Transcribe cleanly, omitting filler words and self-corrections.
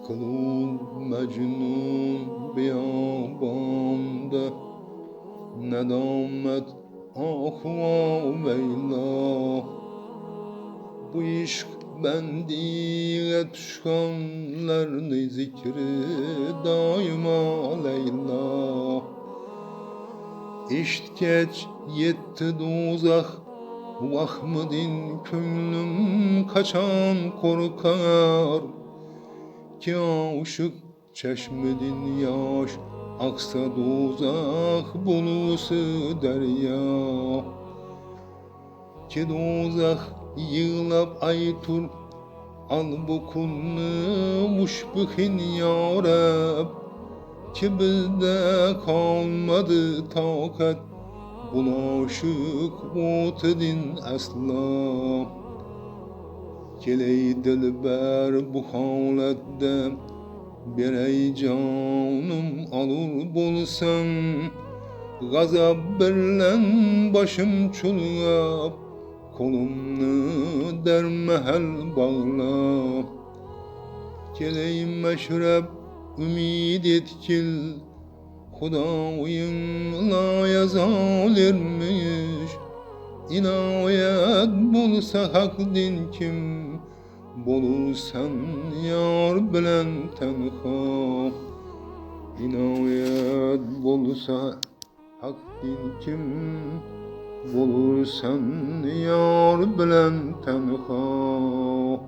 Kılul mecnun biyabanda, nedamet ahva veyla. Bu işk bendiye düşkanlarını zikri daima Leyla. İştkeç yetti dozak, vahmedin könlüm kaçan korkar. Ki aşık çeşmedin yaş, aksa dozak bulusu derya. Ki dozak yığılap aytur, al bu kulnu muşbihin ya Rab. Ki bizde kalmadı takat, bulaşık otedin asla. Keley dilber bu halette, bir ey canım alır bulsan. Gazap birlen başım çulgap, kolumnu dermehel bağla. Keley meşrep ümid etkil, Hudaýyň la yazalırmış. İnayet bulsa hak din kim, bolursan yar bilen tenha. İnayet bulsa hak din kim, bolursan yar bilen tenha.